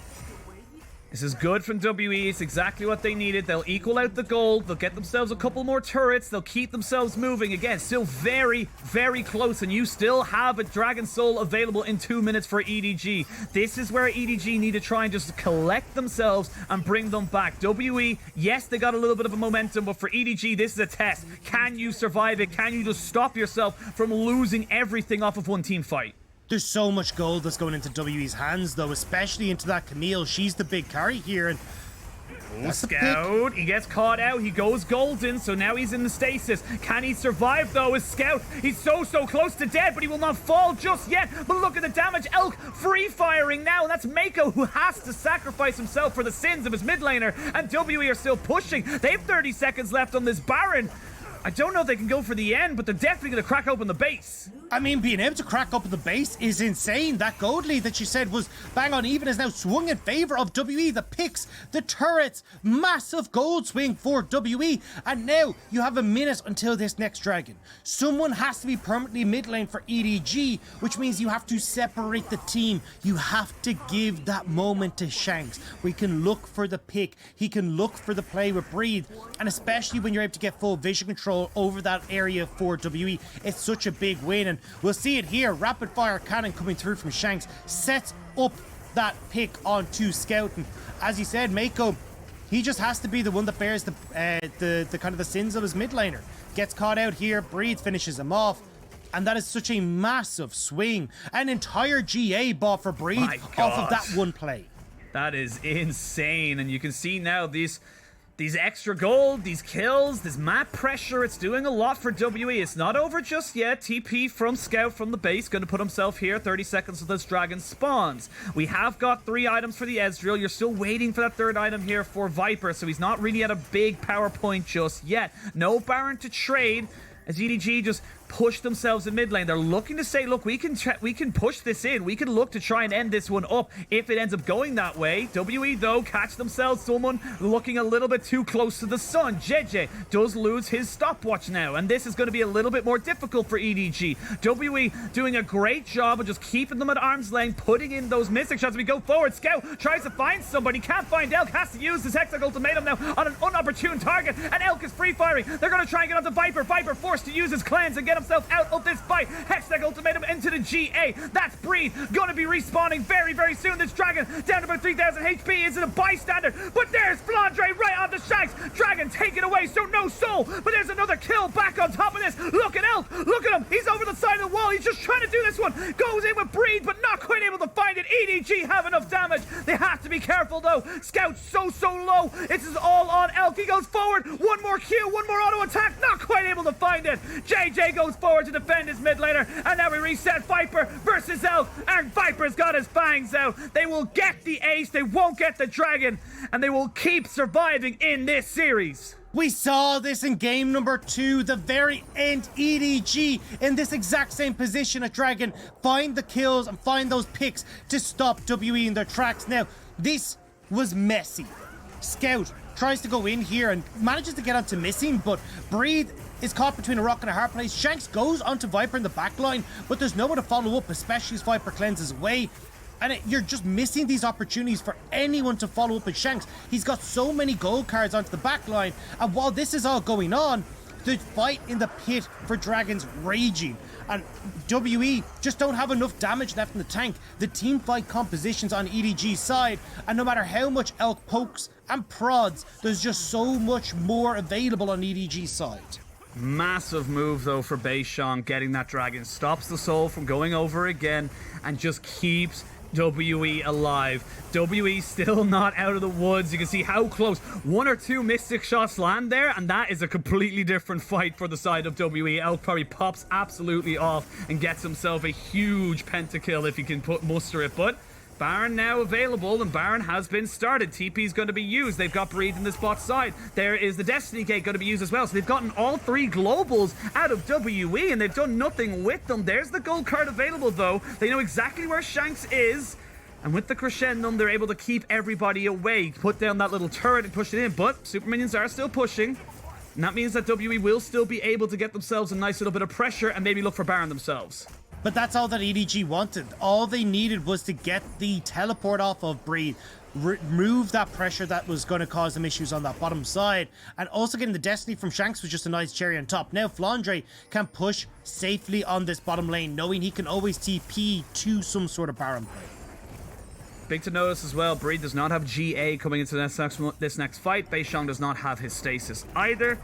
This is good from WE. It's exactly what they needed. They'll equal out the gold. They'll get themselves a couple more turrets. They'll keep themselves moving. Again, still very, very close. And you still have a Dragon Soul available in 2 minutes for EDG. This is where EDG need to try and just collect themselves and bring them back. WE, yes, they got a little bit of a momentum, but for EDG, this is a test. Can you survive it? Can you just stop yourself from losing everything off of one team fight? There's so much gold that's going into WE's hands, though, especially into that Camille. She's the big carry here, and Scout, he gets caught out. He goes golden, so now he's in the stasis. Can he survive, though, as Scout? He's so close to dead, but he will not fall just yet. But look at the damage. Elk free-firing now, and that's Meiko, who has to sacrifice himself for the sins of his mid laner, and WE are still pushing. They have 30 seconds left on this Baron. I don't know if they can go for the end, but they're definitely going to crack open the base. I mean, being able to crack up the base is insane. That gold lead that you said was bang on even is now swung in favor of WE. The picks, the turrets, massive gold swing for WE. And now you have a minute until this next dragon. Someone has to be permanently mid lane for EDG, which means you have to separate the team. You have to give that moment to Shanks. We can look for the pick. He can look for the play with Breathe. And especially when you're able to get full vision control over that area for WE, it's such a big win. And we'll see it here. Rapid fire cannon coming through from Shanks sets up that pick onto Scout. And as you said, Meiko, he just has to be the one that bears the kind of the sins of his mid laner. Gets caught out here. Breathe finishes him off. And that is such a massive swing. An entire GA bought for Breathe off of that one play. That is insane. And you can see now these extra gold, these kills, this map pressure, it's doing a lot for WE. It's not over just yet. TP from Scout from the base, going to put himself here. 30 seconds until this dragon spawns. We have got 3 items for the Ezreal. You're still waiting for that 3rd item here for Viper, so he's not really at a big power point just yet. No Baron to trade, as EDG just push themselves in mid lane. They're looking to say, look, we can push this in. We can look to try and end this one up if it ends up going that way. WE, though, catch themselves someone looking a little bit too close to the sun. Jiejie does lose his stopwatch now, and this is going to be a little bit more difficult for EDG. WE doing a great job of just keeping them at arm's length, putting in those missing shots. We go forward. Scout tries to find somebody, can't find Elk, has to use his Hexag Ultimatum now on an unopportune target, and Elk is free firing. They're going to try and get onto Viper. Viper forced to use his cleanse and get himself out of this fight. Hextech Ultimatum into the GA. That's Breathe. Gonna be respawning very, very soon. This dragon down to about 3,000 HP. Is it a bystander? But there's Flandre right on the Shanks. Dragon taken away, so no soul. But there's another kill back on top of this. Look at Elk. Look at him. He's over the side of the wall. He's just trying to do this one. Goes in with Breathe, but not quite able to find it. EDG have enough damage. They have to be careful, though. Scout so low. This is all on Elk. He goes forward. One more Q, one more auto attack. Not quite able to find it. Jiejie goes forward to defend his mid laner, and now we reset Viper versus Elk, and Viper's got his fangs out. They will get the ace, they won't get the dragon, and they will keep surviving in this series. We saw this in game number 2, the very end. EDG in this exact same position at Dragon. Find the kills and find those picks to stop WE in their tracks. Now, this was messy. Scout tries to go in here and manages to get onto Missing, but Breathe is caught between a rock and a hard place. Shanks goes onto Viper in the back line, but there's no one to follow up, especially as Viper cleanses away. And you're just missing these opportunities for anyone to follow up with Shanks. He's got so many gold cards onto the back line, and while this is all going on, the fight in the pit for Dragon's raging. And WE just don't have enough damage left in the tank. The team fight composition's on EDG's side, and no matter how much Elk pokes and prods, there's just so much more available on EDG's side. Massive move though for Beishang, getting that dragon. Stops the soul from going over again and just keeps WE alive. WE still not out of the woods. You can see how close 1 or 2 mystic shots land there, and that is a completely different fight for the side of WE. Elk probably pops absolutely off and gets himself a huge pentakill if he can muster it, but Baron now available, and Baron has been started. TP is going to be used. They've got Breathe in this bot side. There is the Destiny Gate going to be used as well. So they've gotten all 3 globals out of WE, and they've done nothing with them. There's the gold card available, though. They know exactly where Shanks is. And with the Crescendum, they're able to keep everybody away. Put down that little turret and push it in. But Super Minions are still pushing. And that means that WE will still be able to get themselves a nice little bit of pressure and maybe look for Baron themselves. But that's all that EDG wanted. All they needed was to get the teleport off of Breathe, remove that pressure that was going to cause them issues on that bottom side, and also getting the Destiny from Shanks was just a nice cherry on top. Now Flandre can push safely on this bottom lane, knowing he can always TP to some sort of Baron play. Big to notice as well, Breathe does not have GA coming into this next fight. Beishang does not have his stasis either.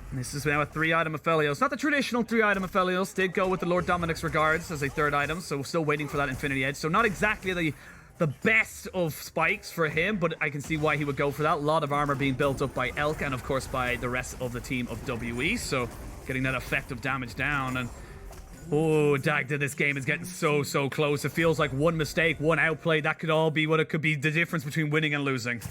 And this is now a 3-item Aphelios. Not the traditional 3-item Aphelios. Did go with the Lord Dominic's Regards as a 3rd item, so we're still waiting for that Infinity Edge. So not exactly the best of spikes for him, but I can see why he would go for that. A lot of armor being built up by Elk and, of course, by the rest of the team of WE. So getting that effective damage down. And oh, Dagda, this game is getting so close. It feels like one mistake, one outplay. That could all be what it could be, the difference between winning and losing.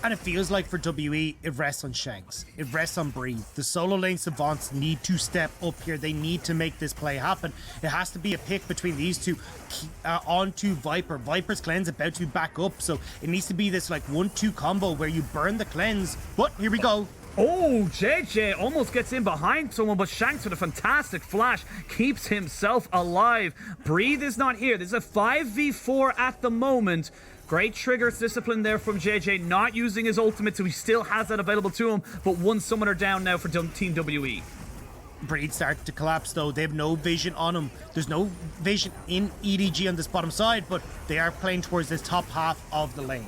And it feels like for WE, it rests on Shanks. It rests on Breathe. The solo lane savants need to step up here. They need to make this play happen. It has to be a pick between these two onto Viper. Viper's cleanse about to be back up, so it needs to be this like 1-2 combo where you burn the cleanse. But here we go. Oh, Jiejie almost gets in behind someone, but Shanks with a fantastic flash keeps himself alive. Breathe is not here. There's a 5v4 at the moment. Great trigger discipline there from Jiejie, not using his ultimate, so he still has that available to him, but 1 summoner down now for Team WE. Breed starts to collapse though. They have no vision on him. There's no vision in EDG on this bottom side, but they are playing towards this top half of the lane.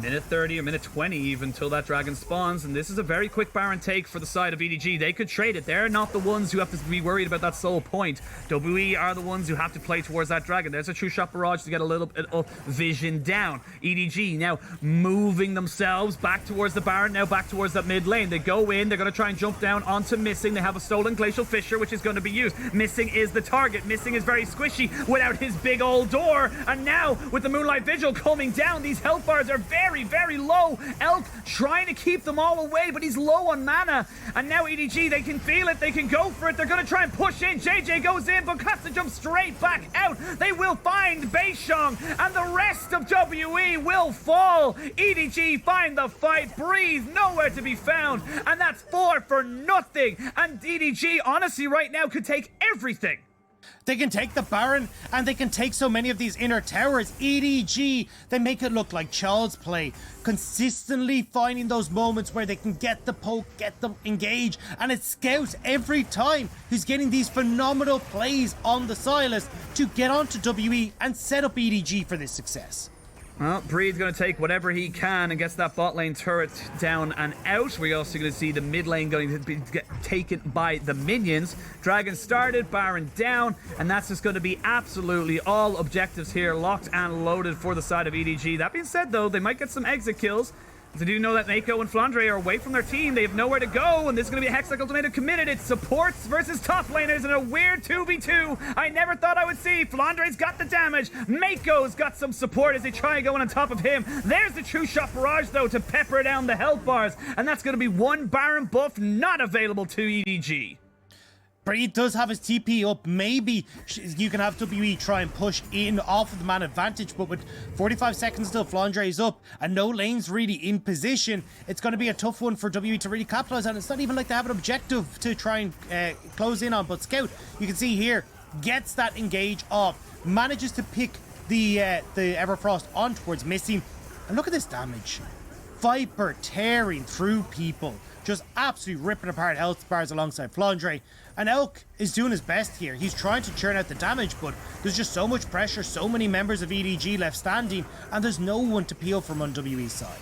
Minute 30 or minute 20 even till that dragon spawns, and this is a very quick Baron take for the side of EDG. They could trade it. They're not the ones who have to be worried about that soul point. WE are the ones who have to play towards that dragon. There's a true shot barrage to get a little bit of vision down. EDG now moving themselves back towards the Baron, now back towards that mid lane. They go in, they're going to try and jump down onto Missing. They have a stolen Glacial Fissure, which is going to be used. Missing is the target. Missing is very squishy without his big old door, and now with the Moonlight Vigil coming down, these health bars are very low. Elk trying to keep them all away, but he's low on mana. And now EDG, they can feel it. They can go for it. They're going to try and push in. Jiejie goes in, but has to jump straight back out. They will find Beishang, and the rest of WE will fall. EDG find the fight. Breathe nowhere to be found. And that's 4 for nothing. And EDG, honestly, right now could take everything. They can take the Baron, and they can take so many of these inner towers. EDG, they make it look like child's play. Consistently finding those moments where they can get the poke, get them engaged. And it's Scout every time who's getting these phenomenal plays on the Sylas to get onto WE and set up EDG for this success. Well, Breed's going to take whatever he can and gets that bot lane turret down and out. We're also going to see the mid lane going to be taken by the minions. Dragon started, Baron down, and that's just going to be absolutely all objectives here locked and loaded for the side of EDG. That being said, though, they might get some exit kills. They do know that Meiko and Flandre are away from their team. They have nowhere to go, and this is going to be a Hextech Ultimatum committed. It's supports versus top laners in a weird 2v2. I never thought I would see. Flandre's got the damage. Meiko's got some support as they try and go on top of him. There's the True Shot Barrage, though, to pepper down the health bars, and that's going to be one Baron buff not available to EDG. Breed does have his TP up. Maybe you can have WE try and push in off of the man advantage, but with 45 seconds till Flandre is up and no lanes really in position, it's going to be a tough one for WE to really capitalize on. It's not even like they have an objective to try and close in on, but Scout, you can see here, gets that engage off, manages to pick the Everfrost on towards missing, and look at this damage. Viper tearing through people, just absolutely ripping apart health bars alongside Flandre. And Elk is doing his best here. He's trying to churn out the damage, but there's just so much pressure, so many members of EDG left standing, and there's no one to peel from on WE's side.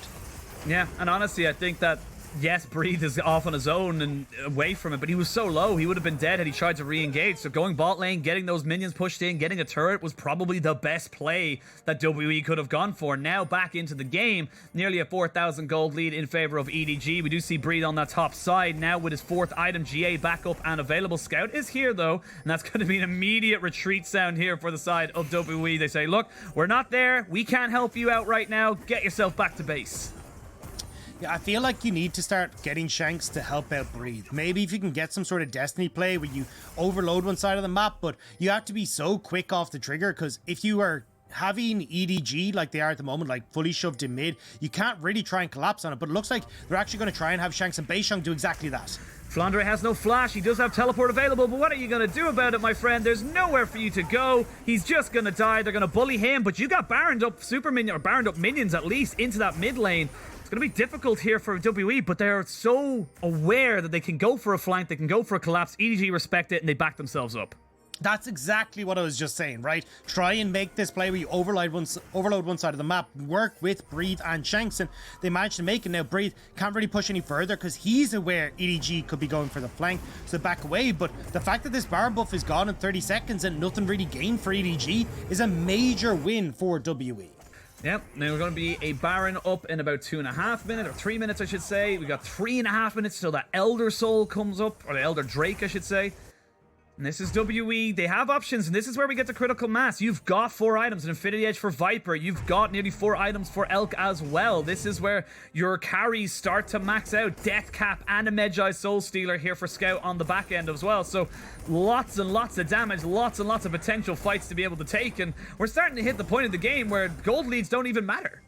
Yeah, and honestly, I think that, yes, Breathe is off on his own and away from it, but he was so low, he would have been dead had he tried to re-engage. So going bot lane, getting those minions pushed in, getting a turret was probably the best play that WE could have gone for. Now back into the game, nearly a 4,000 gold lead in favor of EDG. We do see Breathe on that top side now with his fourth item, Jiejie, back up and available. Scout is here though, and that's going to be an immediate retreat sound here for the side of WE. They say, look, we're not there, we can't help you out right now, get yourself back to base. Yeah, I feel like you need to start getting Shanks to help out Breathe. Maybe if you can get some sort of Destiny play where you overload one side of the map, but you have to be so quick off the trigger, because if you are having EDG like they are at the moment, like fully shoved in mid, you can't really try and collapse on it, but it looks like they're actually going to try and have Shanks and Beishang do exactly that. Flandre has no flash, he does have teleport available, but what are you going to do about it, my friend? There's nowhere for you to go, he's just going to die, they're going to bully him, but you got Baroned up super minion, or Baroned up minions at least, into that mid lane. It's going to be difficult here for WE, but they're so aware that they can go for a flank, they can go for a collapse, EDG respect it, and they back themselves up. That's exactly what I was just saying, right? Try and make this play where you overload one side of the map, work with Breathe and Shanks, and they managed to make it. Now Breathe can't really push any further because he's aware EDG could be going for the flank, so back away. But the fact that this Baron buff is gone in 30 seconds and nothing really gained for EDG is a major win for WE. Yep, now we're going to be a Baron up in about 2.5 minutes, or 3 minutes I should say. We got 3.5 minutes till that Elder Soul comes up, or the Elder Drake I should say. And this is WE, they have options, and this is where we get to critical mass. You've got 4 items, an Infinity Edge for Viper, you've got nearly 4 items for Elk as well. This is where your carries start to max out. Death Cap and a Medjai Soul Stealer here for Scout on the back end as well. So lots and lots of damage, lots and lots of potential fights to be able to take, and we're starting to hit the point of the game where gold leads don't even matter.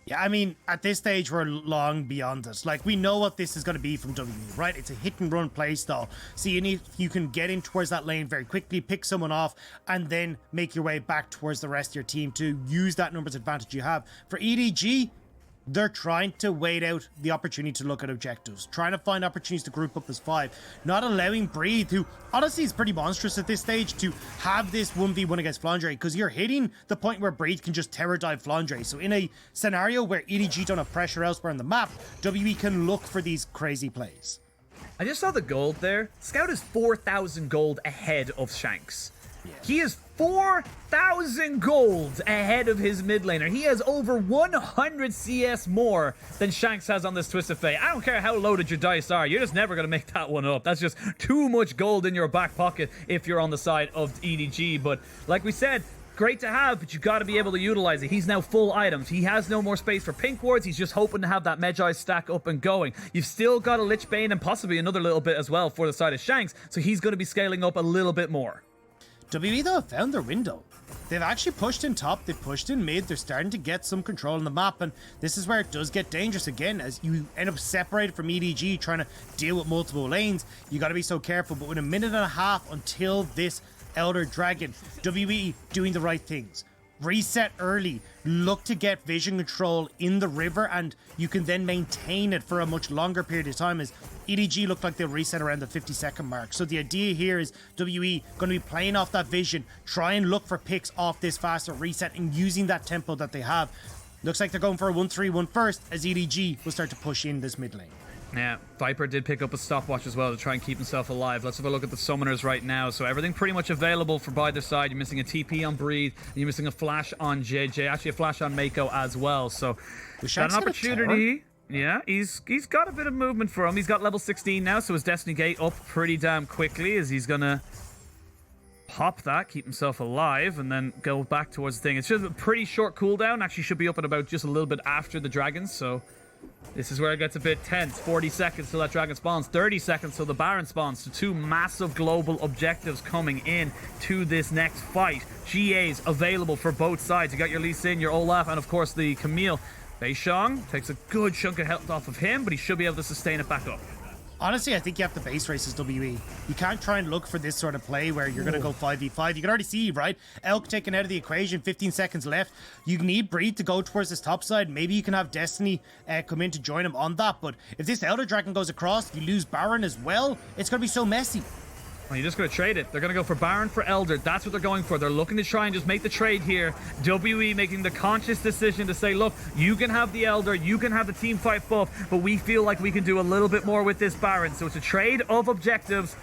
Yeah, I mean, at this stage, we're long beyond it. Like, we know what this is going to be from WE, right? It's a hit-and-run playstyle. So you can get in towards that lane very quickly, pick someone off, and then make your way back towards the rest of your team to use that numbers advantage you have. For EDG, they're trying to wait out the opportunity to look at objectives, trying to find opportunities to group up as 5, not allowing Breathe, who honestly is pretty monstrous at this stage, to have this 1v1 against Flandre, because you're hitting the point where Breathe can just terror dive Flandre. So in a scenario where EDG don't have pressure elsewhere on the map, WE can look for these crazy plays. I just saw the gold there. Scout is 4,000 gold ahead of Shanks. Yeah. He is 4,000 gold ahead of his mid laner. He has over 100 CS more than Shanks has on this Twisted Fate. I don't care how loaded your dice are, you're just never going to make that one up. That's just too much gold in your back pocket if you're on the side of EDG. But like we said, great to have, but you got to be able to utilize it. He's now full items. He has no more space for pink wards. He's just hoping to have that Medjai stack up and going. You've still got a Lich Bane and possibly another little bit as well for the side of Shanks, so he's going to be scaling up a little bit more. WE though have found their window. They've actually pushed in top, they've pushed in mid, they're starting to get some control on the map, and this is where it does get dangerous again as you end up separated from EDG trying to deal with multiple lanes. You got to be so careful, but with 1.5 minutes until this Elder Dragon, WE doing the right things. Reset early, look to get vision control in the river, and you can then maintain it for a much longer period of time, as EDG looked like they'll reset around the 50-second mark. So the idea here is WE going to be playing off that vision, try and look for picks off this faster reset and using that tempo that they have. Looks like they're going for a 1-3-1 first, as EDG will start to push in this mid lane. Yeah, Viper did pick up a stopwatch as well to try and keep himself alive. Let's have a look at the summoners right now. So everything pretty much available for either side. You're missing a TP on Breathe, and you're missing a flash on Jiejie. Actually, a flash on Meiko as well. So got an opportunity. Yeah, he's got a bit of movement for him. He's got level 16 now, so his Destiny Gate up pretty damn quickly as he's gonna pop that, keep himself alive, and then go back towards the thing. It's just a pretty short cooldown. Actually, should be up at about just a little bit after the dragons, so this is where it gets a bit tense. 40 seconds till that dragon spawns. 30 seconds till the Baron spawns. So two massive global objectives coming in to this next fight. GAs available for both sides. You got your Lee Sin, your Olaf, and of course the Camille. Beishang takes a good chunk of health off of him, but he should be able to sustain it back up. Honestly, I think you have to base race as WE. You can't try and look for this sort of play where you're going to go 5v5. You can already see, right? Elk taken out of the equation, 15 seconds left. You need Breathe to go towards this top side. Maybe you can have Destiny come in to join him on that. But if this Elder Dragon goes across, you lose Baron as well. It's going to be so messy. Well, you're just going to trade it. They're going to go for Baron for Elder. That's what they're going for. They're looking to try and just make the trade here. WE making the conscious decision to say, look, you can have the Elder, you can have the team fight buff, but we feel like we can do a little bit more with this Baron. So it's a trade of objectives.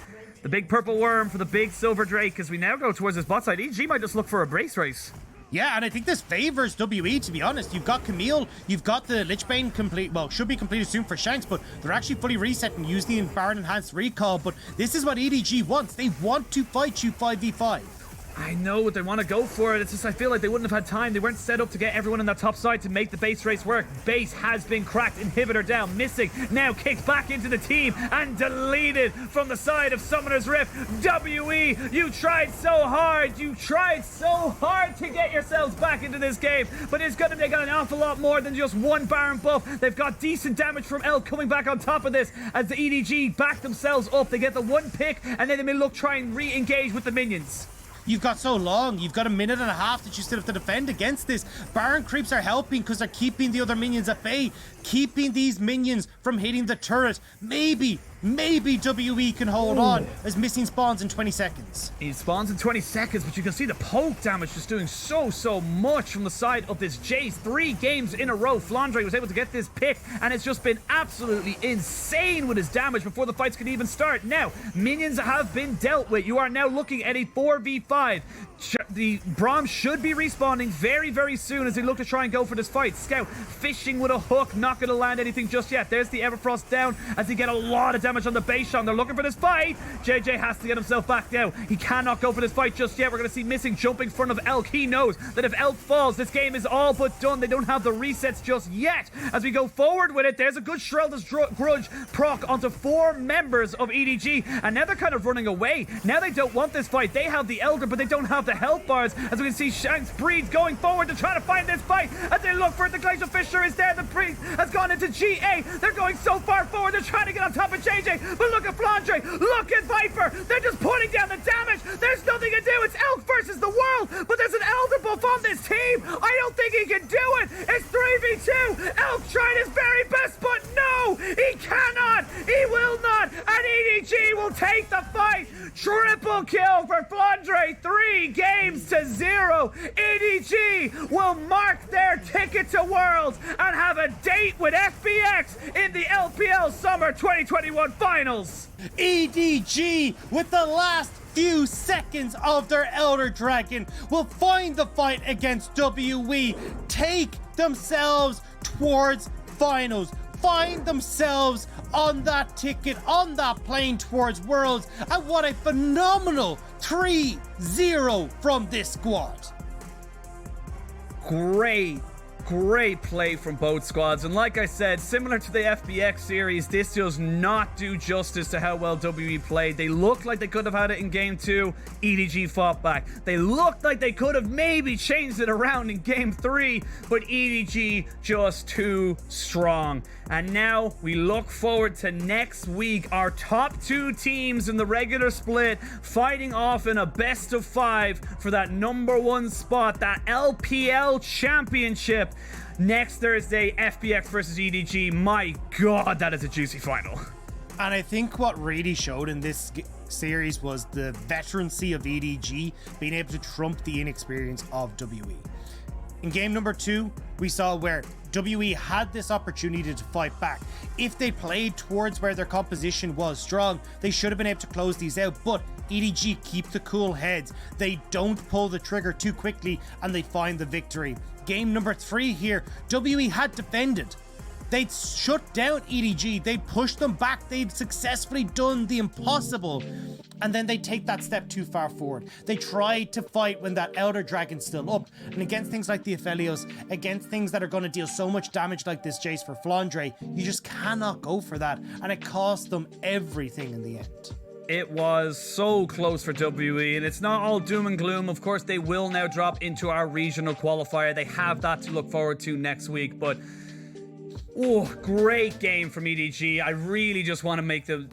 The big purple worm for the big silver Drake as we now go towards this bot side. EDG might just look for a brace race. Yeah, and I think this favors WE, to be honest. You've got Camille, you've got the Lichbane complete, well, should be completed soon for Shanks, but they're actually fully reset and use the Baron Enhanced Recall, but this is what EDG wants. They want to fight you 5v5. I know they want to go for it. It's just I feel like they wouldn't have had time. They weren't set up to get everyone on that top side to make the base race work. Base has been cracked. Inhibitor down. Missing. Now kicked back into the team and deleted from the side of Summoner's Rift. WE, you tried so hard. You tried so hard to get yourselves back into this game. But it's going to take an awful lot more than just one Baron buff. They've got decent damage from Elk coming back on top of this as the EDG back themselves up. They get the one pick and then they may look try and re-engage with the minions. You've got so long. You've got a minute and a half that you still have to defend against this. Baron creeps are helping because they're keeping the other minions at bay, keeping these minions from hitting the turret. Maybe WE can hold on as Missing spawns in 20 seconds. He spawns in 20 seconds, but you can see the poke damage just doing so much from the side of this Jayce. 3 games in a row, Flandre was able to get this pick, and it's just been absolutely insane with his damage before the fights could even start. Now, minions have been dealt with. You are now looking at a 4v5. The Braum should be respawning very soon as they look to try and go for this fight. Scout fishing with a hook, not going to land anything just yet. There's the Everfrost down as they get a lot of damage on the Beishang. They're looking for this fight. Jiejie has to get himself back down. He cannot go for this fight just yet. We're going to see Missing jumping in front of Elk. He knows that if Elk falls, this game is all but done. They don't have the resets just yet. As we go forward with it, there's a good Shrelda's Grudge proc onto 4 members of EDG, and now they're kind of running away. Now they don't want this fight. They have the Elder, but they don't have the health bars. As we can see Shanks Breed going forward to try to find this fight. As they look for it, the Glacial Fisher is there. The Breed has gone into GA. They're going so far forward. They're trying to get on top of JJ. But look at Flandre. Look at Viper. They're just putting down the damage. There's nothing to do. It's Elk versus the world. But there's an Elder buff on this team. I don't think he can do it. It's 3v2. Elk tried his very best, but no, he cannot. He will not. And EDG will take the fight. Triple kill for Flandre. 3-0. EDG will mark their ticket to Worlds and have a date with FBX in the LPL Summer 2021 Finals. EDG, with the last few seconds of their Elder Dragon, will find the fight against WE, take themselves towards finals, find themselves on that ticket, on that plane towards Worlds, and what a phenomenal 3-0 from this squad. Great play from both squads, and like I said, similar to the FBX series, this does not do justice to how well WE played. They looked like they could have had it in game 2. EDG fought back. They looked like they could have maybe changed it around in game 3, but EDG just too strong. And now we look forward to next week, our top 2 teams in the regular split fighting off in a best of 5 for that #1 spot, that LPL championship. Next Thursday, FBX versus EDG. My God, that is a juicy final. And I think what really showed in this series was the veterancy of EDG being able to trump the inexperience of WE. In game number 2, we saw where WE had this opportunity to fight back. If they played towards where their composition was strong, they should have been able to close these out, but EDG keep the cool heads. They don't pull the trigger too quickly and they find the victory. Game number 3 here, WE had defended. They'd shut down EDG, they'd pushed them back, they'd successfully done the impossible, and then they take that step too far forward. They tried to fight when that Elder Dragon's still up, and against things like the Aphelios, against things that are going to deal so much damage like this Jayce for Flandre, you just cannot go for that, and it cost them everything in the end. It was so close for WE, and it's not all doom and gloom. Of course, they will now drop into our regional qualifier. They have that to look forward to next week, but oh, great game from EDG. I really just want to make them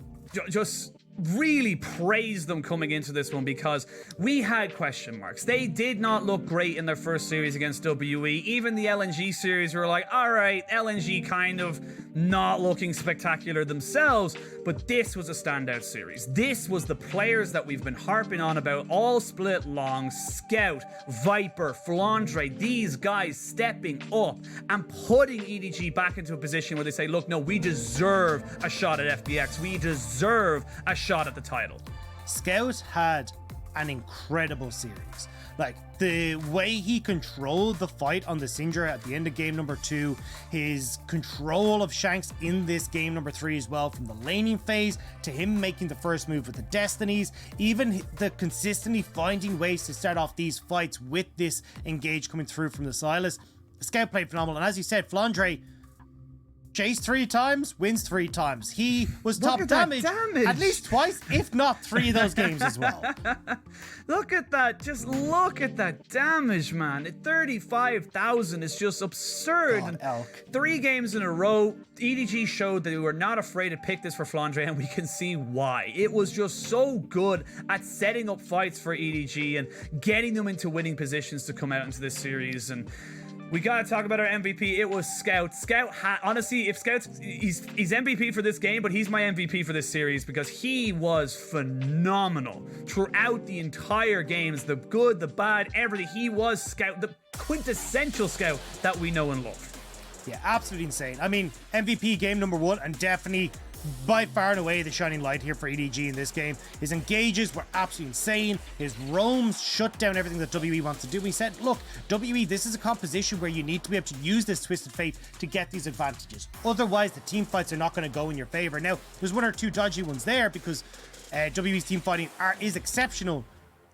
just really praise them coming into this one, because we had question marks. They did not look great in their first series against WE. Even the LNG series, we were like, all right, LNG kind of not looking spectacular themselves, but this was a standout series. This was the players that we've been harping on about all split long. Scout, Viper, Flandre, these guys stepping up and putting EDG back into a position where they say, look, no, we deserve a shot at FBX. We deserve a shot at the title. Scout had an incredible series. Like, the way he controlled the fight on the Syndra at the end of game number 2, his control of Shanks in this game number 3 as well, from the laning phase to him making the first move with the Destinies, even the consistently finding ways to start off these fights with this engage coming through from the Sylas. Scout played phenomenal, and as you said, Flandre Jayce 3 times, wins 3 times. He was top damage at least twice, if not 3 of those games as well. Look at that. Just look at that damage, man. At 35,000 is just absurd. God, Elk. 3 games in a row, EDG showed that they were not afraid to pick this for Flandre, and we can see why. It was just so good at setting up fights for EDG and getting them into winning positions to come out into this series. And we gotta talk about our MVP. It was Scout. Scout honestly, if Scout's he's MVP for this game, but he's my MVP for this series because he was phenomenal throughout the entire games. The good, the bad, everything. He was Scout, the quintessential Scout that we know and love. Yeah, absolutely insane. I mean, MVP game number 1, and definitely by far and away the shining light here for EDG in this game. His engages were absolutely insane. His roams shut down everything that WE wants to do. He said, look, WE, this is a composition where you need to be able to use this Twisted Fate to get these advantages. Otherwise, the team fights are not going to go in your favor. Now, there's 1 or 2 dodgy ones there because WE's team fighting is exceptional,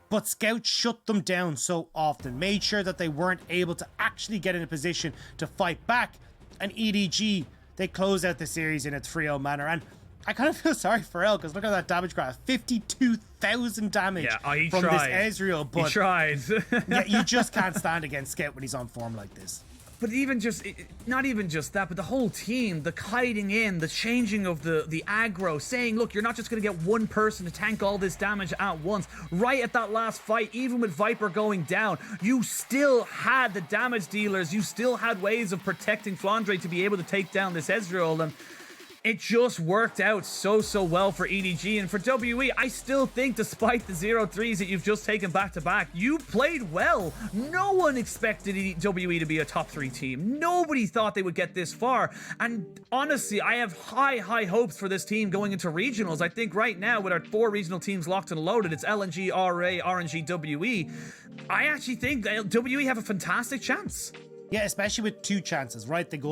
but Scout shut them down so often, made sure that they weren't able to actually get in a position to fight back. And EDG, they close out the series in a 3-0 manner. And I kind of feel sorry for El, because look at that damage graph. 52,000 damage from tried. This Ezreal. But he tried. yeah, you just can't stand against Scout when he's on form like this. But even just, not even just that, but the whole team, the kiting in, the changing of the aggro, saying, look, you're not just going to get one person to tank all this damage at once. Right at that last fight, even with Viper going down, you still had the damage dealers. You still had ways of protecting Flandre to be able to take down this Ezreal. And it just worked out so well for EDG. And for WE, I still think, despite the 0-3s that you've just taken back-to-back, you played well. No one expected WE to be a top 3 team. Nobody thought they would get this far. And honestly, I have high hopes for this team going into regionals. I think right now, with our 4 regional teams locked and loaded, it's LNG, RA, RNG, WE. I actually think that WE have a fantastic chance. Yeah, especially with 2 chances, right? They go